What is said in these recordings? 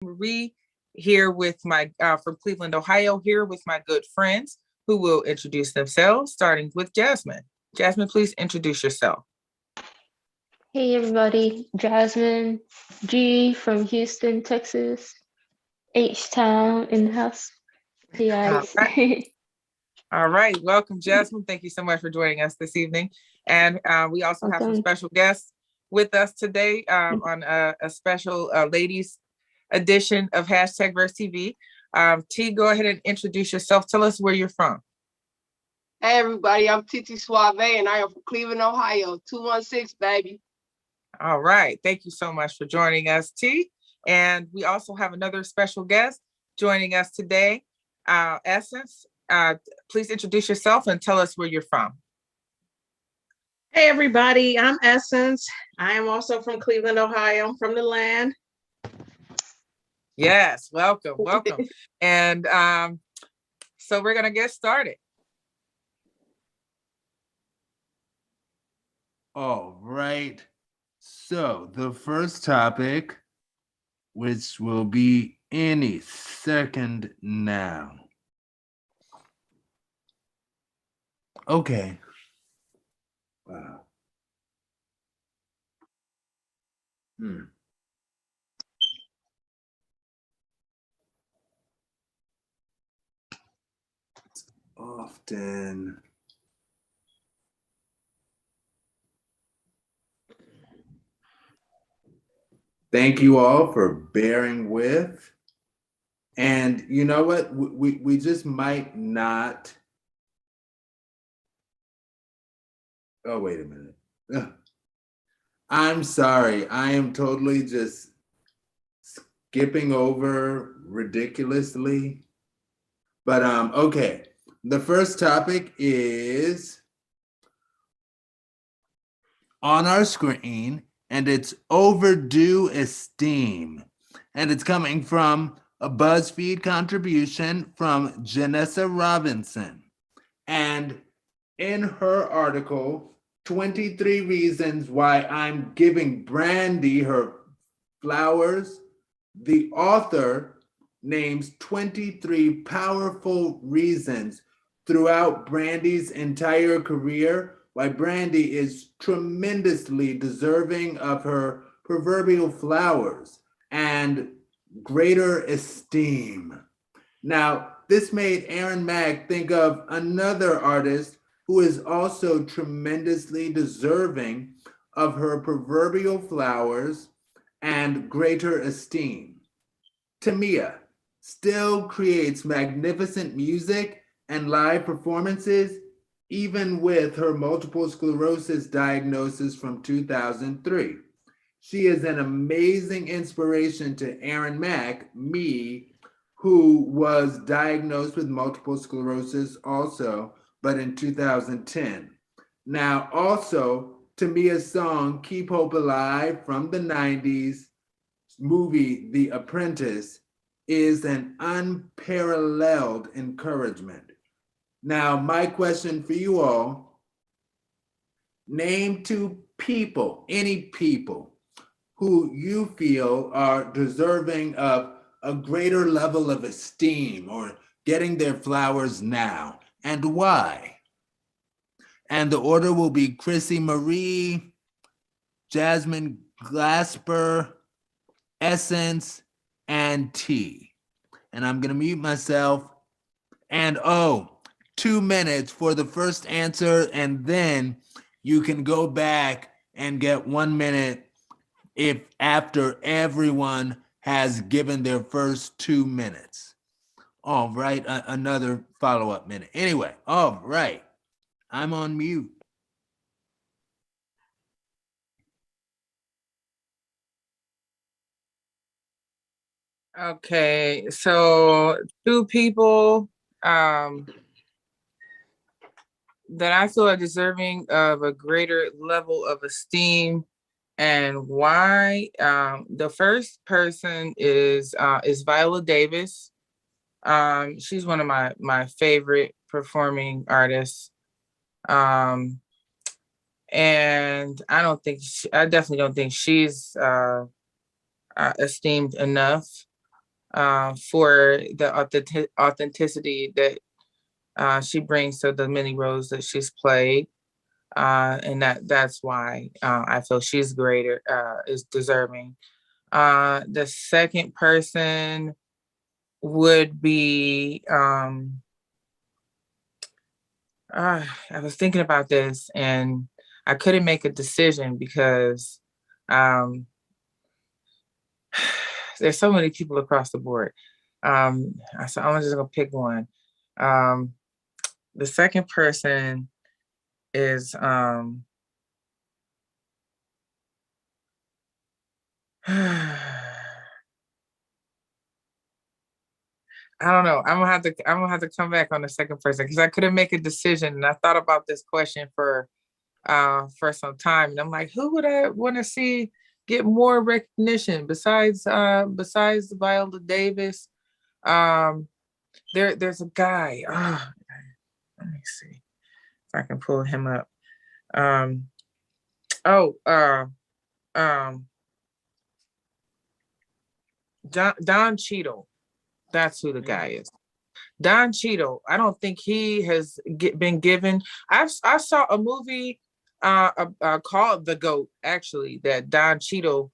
Marie here with my from Cleveland, Ohio, here with my good friends who will introduce themselves, starting with Jasmine. Jasmine, please introduce yourself. Hey everybody, Jasmine G from Houston, Texas. H Town in the house. Hey All guys. right. All right. Welcome, Jasmine. Thank you so much for joining us this evening. And we also have some Welcome. special guests with us today on a special ladies edition of Hashtag Verse TV. T, go ahead and introduce yourself. Tell us where you're from. Hey everybody, I'm Titi Suave and I am from Cleveland, Ohio. 216, baby. All right. Thank you so much for joining us, T. And we also have another special guest joining us today, Essence. Please introduce yourself and tell us where you're from. Hey everybody, I'm Essence. I am also from Cleveland, Ohio. I'm from the land. Yes, welcome, welcome. And so we're gonna get started. All right. So the first topic, which will be any second now. Okay. Wow. Often. Thank you all for bearing with. And you know what? We just might not. Oh, wait a minute. Ugh. I'm sorry. I am totally just skipping over ridiculously. But okay. The first topic is on our screen, and it's overdue esteem. And it's coming from a BuzzFeed contribution from Janessa Robinson. And in her article, 23 Reasons Why I'm Giving Brandy Her Flowers, the author names 23 powerful reasons throughout Brandy's entire career why Brandy is tremendously deserving of her proverbial flowers and greater esteem. Now, this made Aaron Mack think of another artist who is also tremendously deserving of her proverbial flowers and greater esteem. Tamia still creates magnificent music and live performances, even with her multiple sclerosis diagnosis from 2003. She is an amazing inspiration to Aaron Mack, me, who was diagnosed with multiple sclerosis also, but in 2010. Now, also, Tamia's song, Keep Hope Alive from the 90s movie, The Apprentice, is an unparalleled encouragement. Now, my question for you all, name two people, any people, who you feel are deserving of a greater level of esteem or getting their flowers now, and why? And the order will be Chrissy Marie, Jasmine Glasper, Essence, and T. And I'm gonna mute myself. And 2 minutes for the first answer, and then you can go back and get 1 minute if after everyone has given their first 2 minutes. All right, another follow-up minute. Anyway, all right, I'm on mute. Okay, so two people that I feel are deserving of a greater level of esteem, and why. The first person is Viola Davis. She's one of my favorite performing artists. And I definitely don't think she's esteemed enough. for the authenticity that she brings to the many roles that she's played. And that's why I feel she's greater, is deserving. The second person would be, I was thinking about this and I couldn't make a decision because um, there's so many people across the board. So I'm just gonna pick one. Um, the second person is I don't know. I'm gonna have to come back on the second person because I couldn't make a decision. And I thought about this question for some time. And I'm like, who would I want to see get more recognition besides Viola Davis? There's a guy. Let me see if I can pull him up. Um oh Don Cheadle. That's who the guy is. Don Cheadle. I don't think he has been given. I saw a movie called The GOAT, actually, that Don Cheadle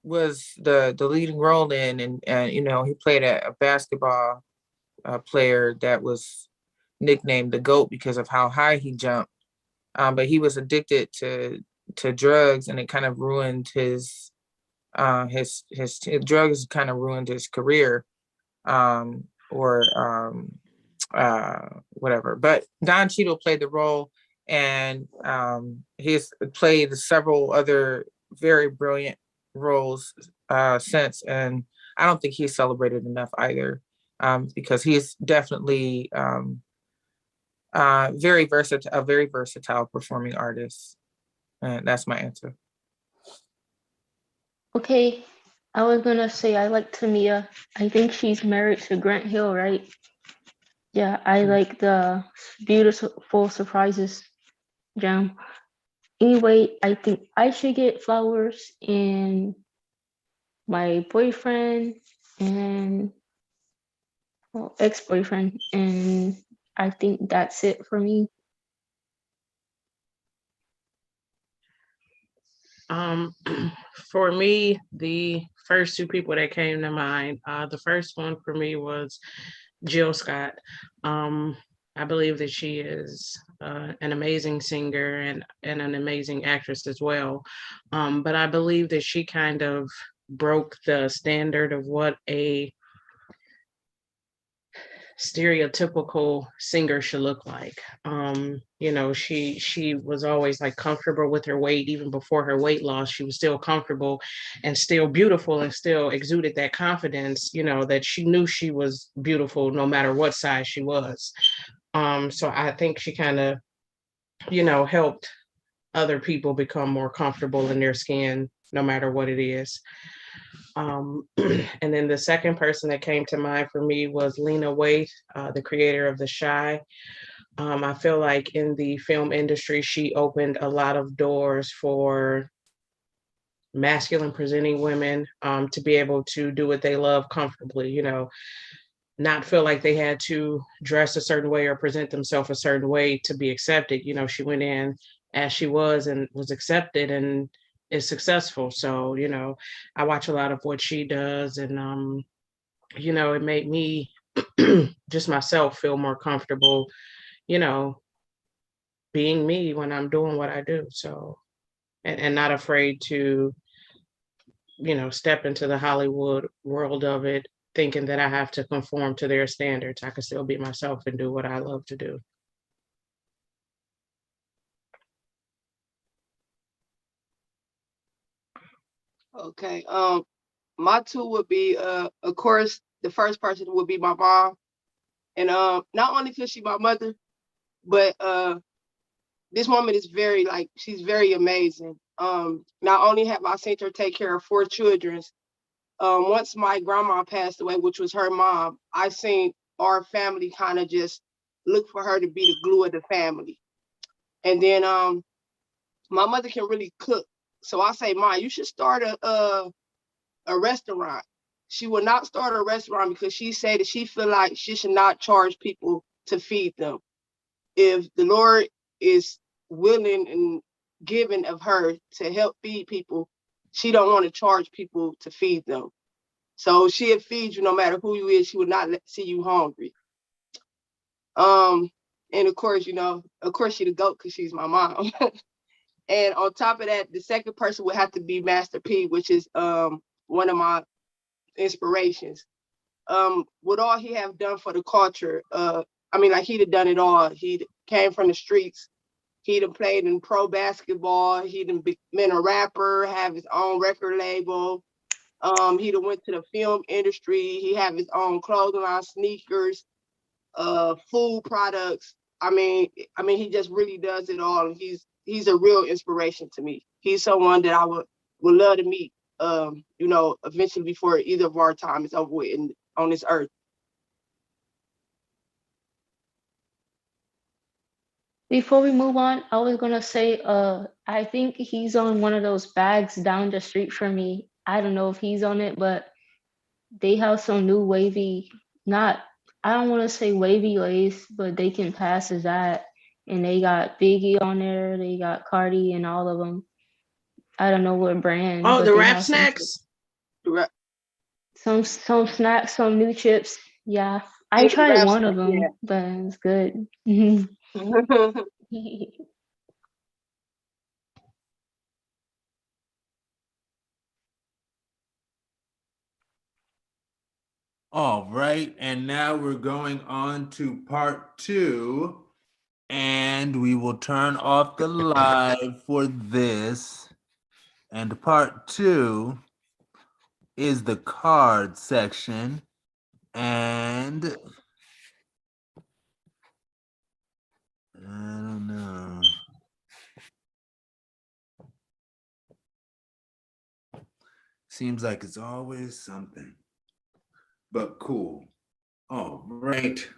was the leading role in, and you know, he played a basketball player that was nicknamed the GOAT because of how high he jumped. But he was addicted to drugs, and it kind of ruined his drugs kind of ruined his career, or whatever. But Don Cheadle played the role, and he's played several other very brilliant roles since, and I don't think he's celebrated enough either, because he's definitely a very versatile performing artist. And that's my answer. Okay, I was gonna say I like Tamia. I think she's married to Grant Hill, right? Yeah, I like the Beautiful Surprises jam. Anyway, I think I should get flowers and my boyfriend and ex-boyfriend, and I think that's it for me. For me, the first two people that came to mind, the first one for me was Jill Scott. I believe that she is an amazing singer and an amazing actress as well. But I believe that she kind of broke the standard of what a stereotypical singer should look like. You know, she was always like comfortable with her weight. Even before her weight loss, she was still comfortable and still beautiful and still exuded that confidence, you know, that she knew she was beautiful no matter what size she was. So I think she kind of, you know, helped other people become more comfortable in their skin no matter what it is. And then the second person that came to mind for me was Lena Waithe, the creator of The Chi. I feel like in the film industry, she opened a lot of doors for masculine presenting women to be able to do what they love comfortably, you know, not feel like they had to dress a certain way or present themselves a certain way to be accepted. You know, she went in as she was and was accepted and is successful. So, you know, I watch a lot of what she does, and you know, it made me just myself feel more comfortable, you know, being me when I'm doing what I do. So, and not afraid to, you know, step into the Hollywood world of it, thinking that I have to conform to their standards. I can still be myself and do what I love to do. Okay. My two would be, of course, the first person would be my mom, and not only because she's my mother, but this woman is very, like, she's very amazing. Not only have I seen her take care of 4 children, once my grandma passed away, which was her mom, I seen our family kind of just look for her to be the glue of the family. And then my mother can really cook, so I say, Ma, you should start a restaurant. she will not start a restaurant because she said that she feel like she should not charge people to feed them. If the Lord is willing and giving of her to help feed people, she don't want to charge people to feed them. So she'll feed you no matter who you is. She would not see you hungry. And of course, she the GOAT because she's my mom. And on top of that, the second person would have to be Master P, which is one of my inspirations. What all he have done for the culture, like he'd have done it all. He came from the streets. He'd have played in pro basketball. He'd have been a rapper, have his own record label. He'd have went to the film industry. He have his own clothing line, sneakers, food products. He just really does it all. He's a real inspiration to me. He's someone that I would love to meet, eventually before either of our time is over with on this earth. Before we move on, I was gonna say, I think he's on one of those bags down the street from me. I don't know if he's on it, but they have some new wavy, I don't want to say wavy lace, but they can pass as that. And they got Biggie on there, they got Cardi and all of them. I don't know what brand. Oh, but the they rap have snacks. some snacks, some new chips. Yeah, I Yeah, the tried rap one of snacks, them, yeah. but it's good. All right, and now we're going on to part 2, and we will turn off the live for this. And part 2 is the card section, and I don't know. Seems like it's always something, but cool. All right.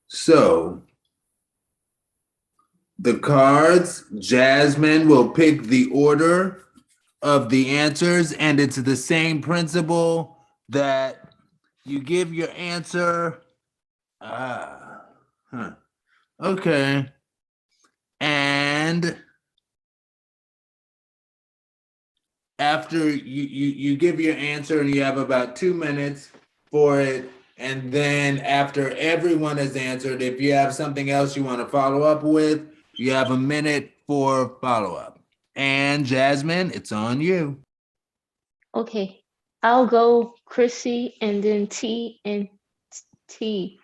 So the cards, Jasmine will pick the order of the answers, and it's the same principle that you give your answer. Okay. And after you give your answer, and you have about 2 minutes for it, and then after everyone has answered, if you have something else you want to follow up with, you have a minute for follow-up. And Jasmine, it's on you. Okay, I'll go Chrissy and then T and T.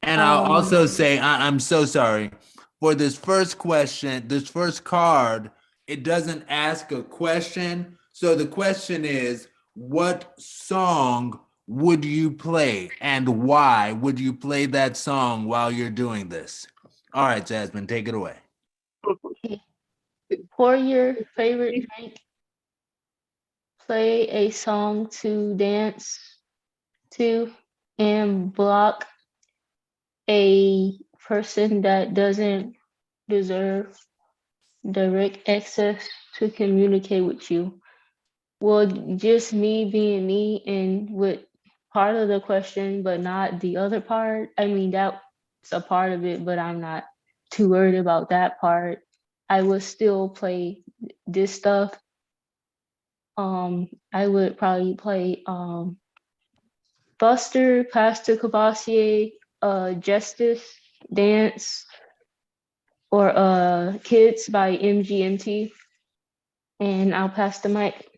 And I'll also say, I'm so sorry. For this first question, this first card, it doesn't ask a question. So the question is, what song would you play and why would you play that song while you're doing this? All right, Jasmine, take it away. Pour your favorite drink. Play a song to dance to, and block a person that doesn't deserve direct access to communicate with you. Well, just me being me and with part of the question, but not the other part. That's a part of it, but I'm not too worried about that part. I would still play this stuff. I would probably play Buster, Pastor Cavassier, Justice, Dance, or Kids by MGMT. And I'll pass the mic.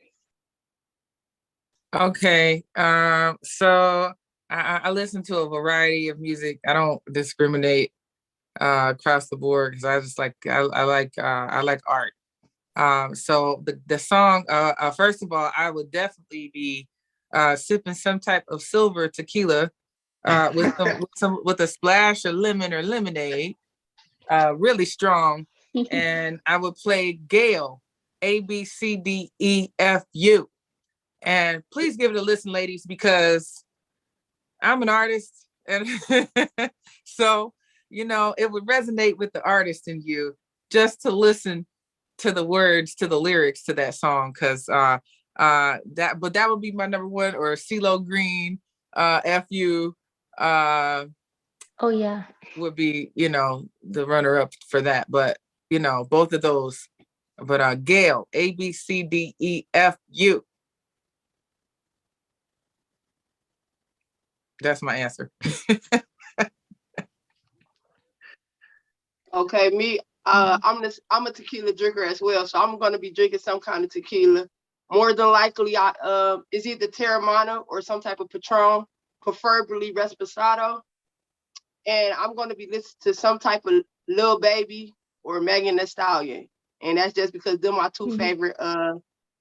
Okay, so I listen to a variety of music. I don't discriminate across the board because I just I like art. So the song, first of all, I would definitely be sipping some type of silver tequila with a splash of lemon or lemonade, really strong, and I would play Gail, ABCDEFU. And please give it a listen, ladies, because I'm an artist. And so, it would resonate with the artist in you just to listen to the words, to the lyrics to that song. Because That would be my number one, or CeeLo Green, FU, Oh yeah. would be, the runner up for that. But, both of those. But Gayle, ABCDEFU. That's my answer. Okay, me, I'm a tequila drinker as well, so I'm gonna be drinking some kind of tequila. More than likely, is either Teremana or some type of Patron, preferably Reposado. And I'm gonna be listening to some type of Lil Baby or Megan Thee Stallion, and that's just because they're my two favorite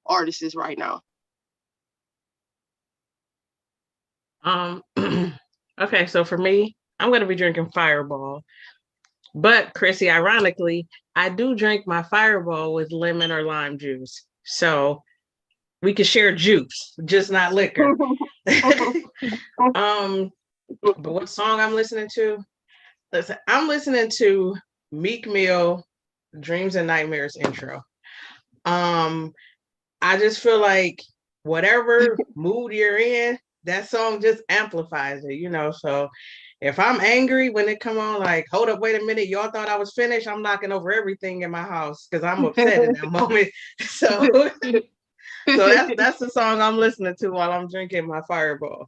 artists right now. Okay, so for me, I'm gonna be drinking Fireball. But Chrissy, ironically, I do drink my Fireball with lemon or lime juice. So we can share juice, just not liquor. But what song I'm listening to? Listen, I'm listening to Meek Mill, Dreams and Nightmares intro. I just feel like whatever mood you're in, that song just amplifies it, so if I'm angry when it come on, like, hold up, wait a minute, y'all thought I was finished, I'm knocking over everything in my house because I'm upset in that moment. So that's the song I'm listening to while I'm drinking my Fireball.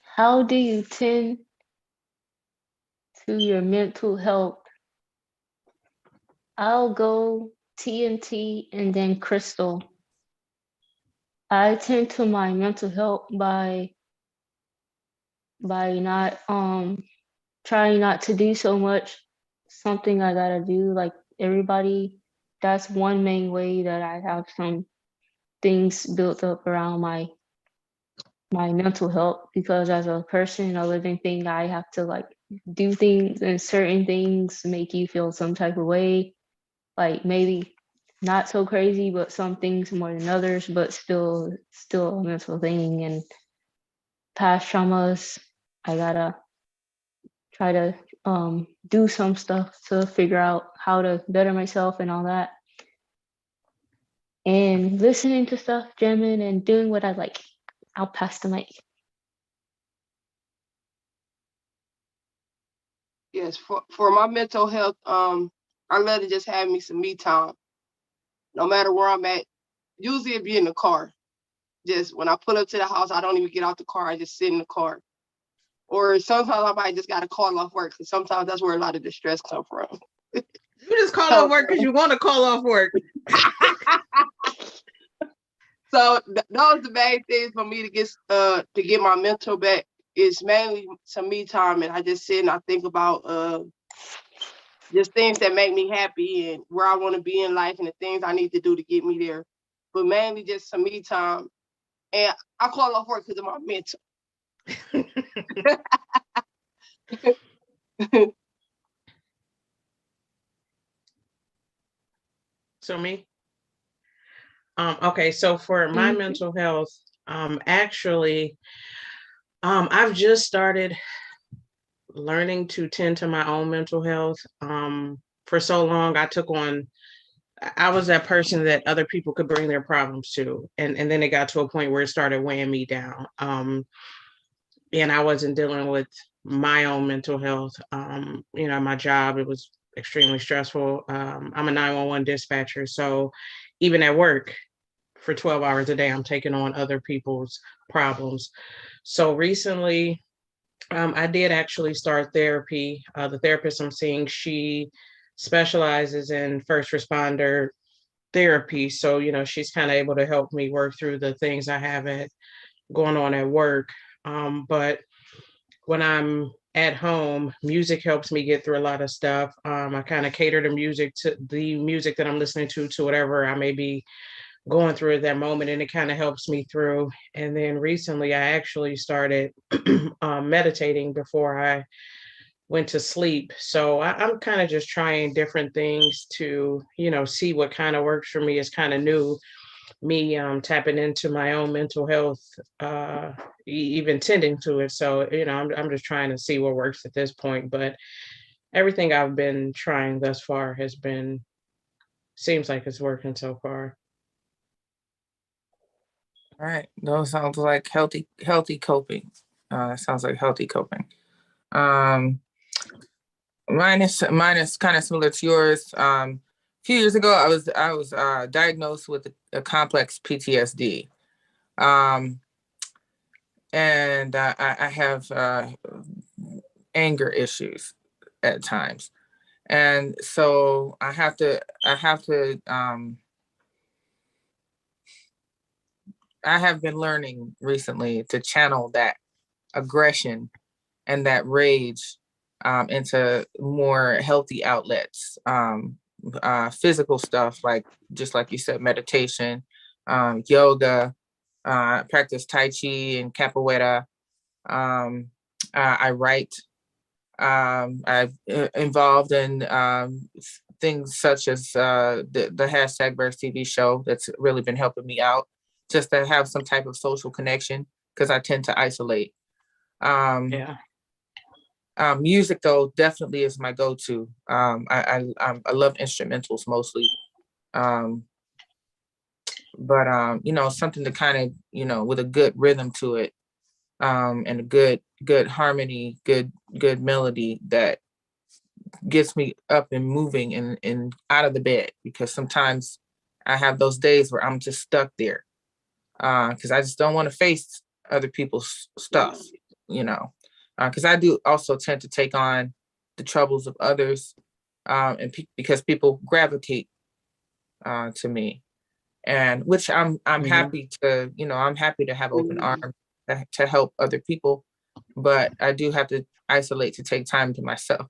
How do you tend to your mental health? I'll go TNT and then Crystal. I tend to my mental health by not trying not to do so much. Something I gotta do, like everybody. That's one main way that I have some things built up around my mental health, because as a person, a living thing, I have to like do things, and certain things make you feel some type of way, like maybe not so crazy, but some things more than others, but still a mental thing. And past traumas, I gotta try to do some stuff to figure out how to better myself and all that, and listening to stuff, jamming, and doing what I like. I'll pass the mic. Yes, for my mental health, I love to just have me some me time. No matter where I'm at, usually it be in the car. Just when I pull up to the house, I don't even get out the car. I just sit in the car. Or sometimes I might just gotta call off work, because sometimes that's where a lot of the stress come from. You just call off work because you want to call off work. So those the main things for me to get my mental back. Is mainly some me time, and I just sit and I think about just things that make me happy and where I want to be in life and the things I need to do to get me there. But mainly just some me time. And I call off work because of my mental. So me? Okay, so for my mental health, actually, I've just started learning to tend to my own mental health. For so long, I was that person that other people could bring their problems to. And then it got to a point where it started weighing me down. And I wasn't dealing with my own mental health. My job, it was extremely stressful. I'm a 911 dispatcher. So even at work for 12 hours a day, I'm taking on other people's problems. So recently, I did actually start therapy. The therapist I'm seeing, she specializes in first responder therapy. So, she's kind of able to help me work through the things I have going on at work. But when I'm at home, music helps me get through a lot of stuff. I kind of cater the music that I'm listening to whatever I may be going through at that moment, and it kind of helps me through. And then recently I actually started meditating before I went to sleep. So I'm kind of just trying different things to, see what kind of works for me. Is kind of new, me tapping into my own mental health, even tending to it. So, I'm just trying to see what works at this point. But everything I've been trying thus far seems like it's working so far. All right, those sounds like healthy coping. Sounds like healthy coping. Um, mine is kind of similar to yours. A few years ago, I was diagnosed with a complex PTSD. Um, and I have anger issues at times, and so I have been learning recently to channel that aggression and that rage into more healthy outlets. Physical stuff, like just like you said, meditation, yoga, practice Tai Chi and Capoeira. I write. I've involved in things such as the hashtag Verse TV show. That's really been helping me out, just to have some type of social connection, because I tend to isolate. Yeah. Music, though, definitely is my go-to. I love instrumentals mostly. But something to kind of, with a good rhythm to it, and a good harmony, good melody that gets me up and moving and out of the bed, because sometimes I have those days where I'm just stuck there, because I just don't want to face other people's stuff, because I do also tend to take on the troubles of others, because people gravitate to me, and which I'm happy to, I'm happy to have open arms to help other people, but I do have to isolate to take time to myself,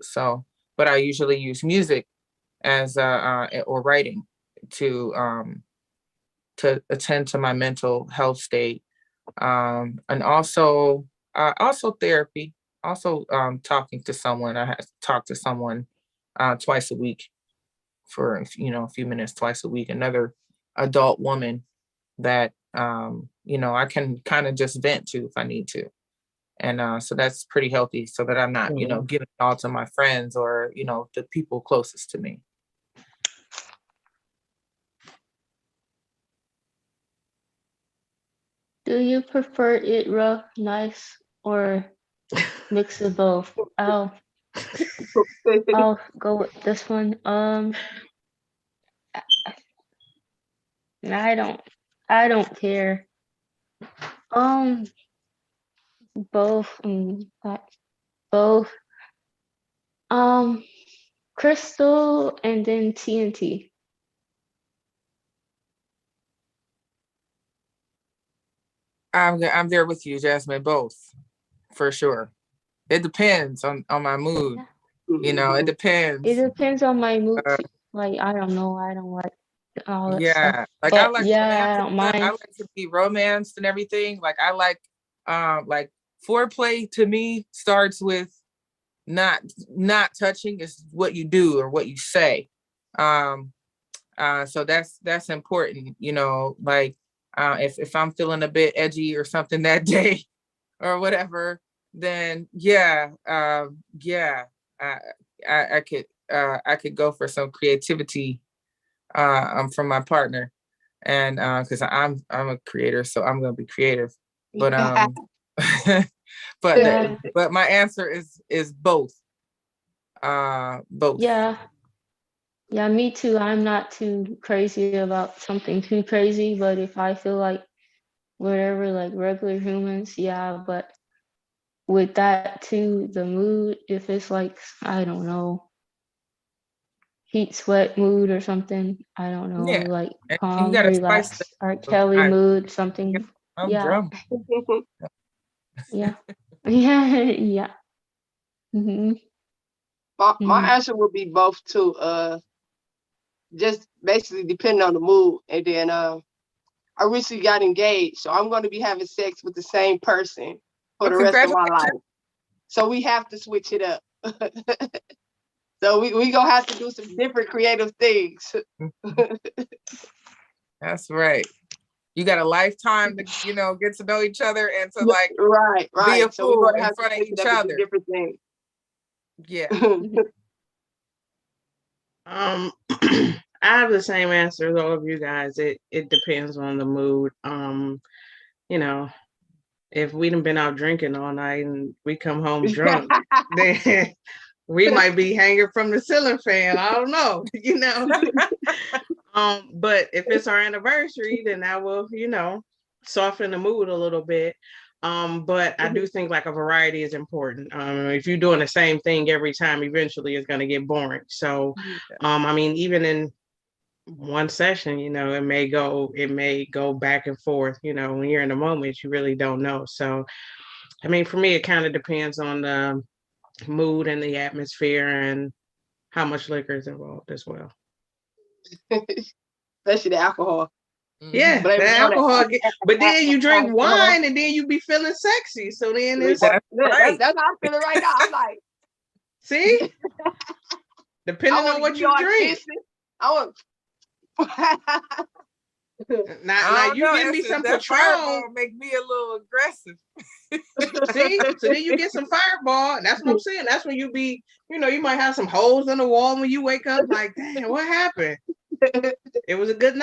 so, but I usually use music as or writing to attend to my mental health state, and also therapy, also talking to someone. I have to talk to someone twice a week for a few minutes twice a week, another adult woman that I can kind of just vent to if I need to. And so that's pretty healthy, so that I'm not, Mhm. giving it all to my friends or, the people closest to me. Do you prefer it rough, nice, or mix of both? I'll go with this one. I don't care. Um, both. Both. Um, Crystal and then TNT. I'm there with you, Jasmine, both, for sure. It depends on my mood. It depends. It depends on my mood Uh, too. Like, I don't know. I don't like all that stuff. Yeah, like I But like yeah, I romantic don't stuff. I mind. like to be romanced and everything. Like I like foreplay to me starts with not touching, is what you do or what you say. Um so that's important, like if I'm feeling a bit edgy or something that day or whatever, then I I could go for some creativity from my partner, and because I'm a creator, so I'm gonna be creative. But Yeah, but my answer is both. Both. yeah, yeah, me too. I'm not too crazy about something too crazy, but if I feel like whatever, like regular humans, yeah, but with that too, the mood, if it's like, I don't know, heat sweat mood or something, I don't know, Yeah, like and you calm, gotta spice relaxed, R. things. Kelly mood, something. I'm Yeah, drum. yeah, yeah, yeah. Hmm. My Hmm. answer would be both too. Just basically depending on the mood. And then I recently got engaged, so I'm going to be having sex with the same person for Oh, the rest of my congratulations. life. So we have to switch it up. So we gonna have to do some different creative things. That's right. You got a lifetime to, get to know each other and to like be a Right. So we're fool gonna in have to front of switch it each up and do other. different things. Yeah. I have the same answer as all of you guys. It depends on the mood. You know, if we done been out drinking all night and we come home drunk, then we might be hanging from the ceiling fan. I don't know, you know. But if it's our anniversary, then I will, soften the mood a little bit. But I do think like a variety is important. If you're doing the same thing every time, eventually it's gonna get boring. So, I mean, even in one session, it may go back and forth. When you're in the moment, you really don't know. So, I mean, for me, it kind of depends on the mood and the atmosphere and how much liquor is involved as well. Especially the alcohol. Yeah, Blame the it on that alcohol. But then you drink alcohol. wine and then you be feeling sexy. So then it's That's right. That's how I'm feeling right now. I'm like, see, depending I want on what to you drink. I want. Now you give me some that Patron. Fireball make me a little aggressive. See, so then you get some Fireball. That's what I'm saying. That's when you be, you might have some holes in the wall when you wake up. Like, damn, what happened? It was a good night.